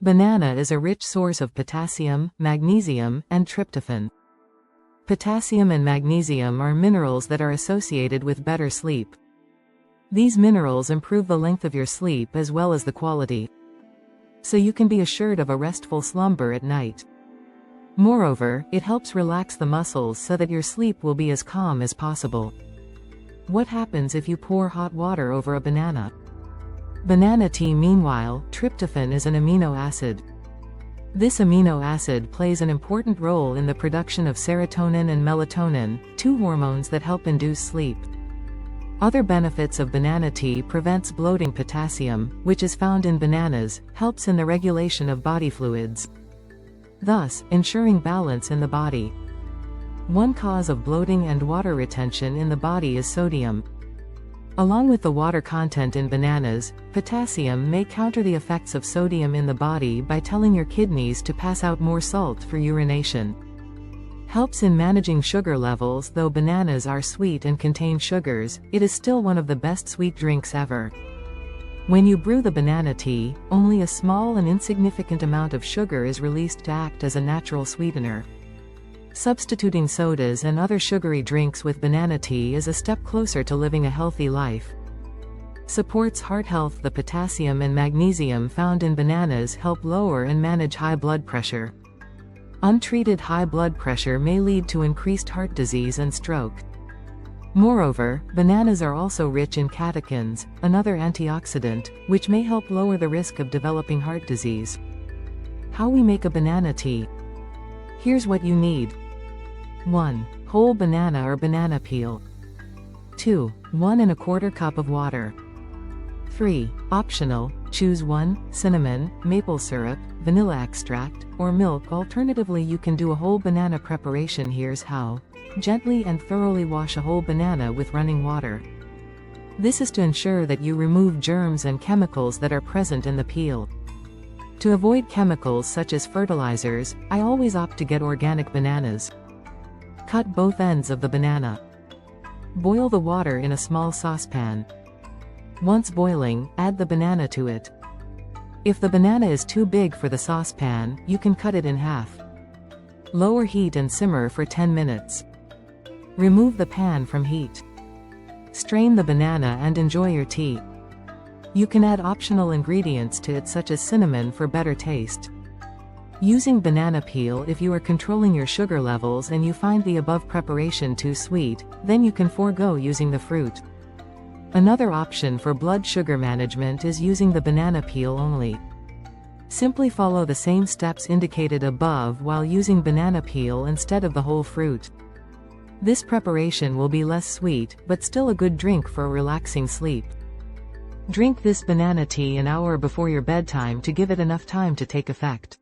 Banana is a rich source of potassium, magnesium, and tryptophan. Potassium and magnesium are minerals that are associated with better sleep. These minerals improve the length of your sleep as well as the quality, so you can be assured of a restful slumber at night. Moreover, it helps relax the muscles so that your sleep will be as calm as possible. What happens if you pour hot water over a banana? Banana tea. Meanwhile, tryptophan is an amino acid. This amino acid plays an important role in the production of serotonin and melatonin, two hormones that help induce sleep. Other benefits of banana tea: prevents bloating. Potassium, which is found in bananas, helps in the regulation of body fluids, thus ensuring balance in the body. One cause of bloating and water retention in the body is sodium. Along with the water content in bananas, potassium may counter the effects of sodium in the body by telling your kidneys to pass out more salt for urination. Helps in managing sugar levels. Though bananas are sweet and contain sugars, it is still one of the best sweet drinks ever. When you brew the banana tea, only a small and insignificant amount of sugar is released to act as a natural sweetener. Substituting sodas and other sugary drinks with banana tea is a step closer to living a healthy life. Supports heart health. The potassium and magnesium found in bananas help lower and manage high blood pressure. Untreated high blood pressure may lead to increased heart disease and stroke. Moreover, bananas are also rich in catechins, another antioxidant, which may help lower the risk of developing heart disease. How we make a banana tea? Here's what you need. 1. Whole banana or banana peel. 2. 1 1/4 cup of water. 3. Optional, choose 1, cinnamon, maple syrup, vanilla extract, or milk. Alternatively, you can do a whole banana preparation. Here's how. Gently and thoroughly wash a whole banana with running water. This is to ensure that you remove germs and chemicals that are present in the peel. To avoid chemicals such as fertilizers, I always opt to get organic bananas. Cut both ends of the banana. Boil the water in a small saucepan. Once boiling, add the banana to it. If the banana is too big for the saucepan, you can cut it in half. Lower heat and simmer for 10 minutes. Remove the pan from heat. Strain the banana and enjoy your tea. You can add optional ingredients to it such as cinnamon for better taste. Using banana peel. If you are controlling your sugar levels and you find the above preparation too sweet, then you can forego using the fruit. Another option for blood sugar management is using the banana peel only. Simply follow the same steps indicated above while using banana peel instead of the whole fruit. This preparation will be less sweet, but still a good drink for a relaxing sleep. Drink this banana tea an hour before your bedtime to give it enough time to take effect.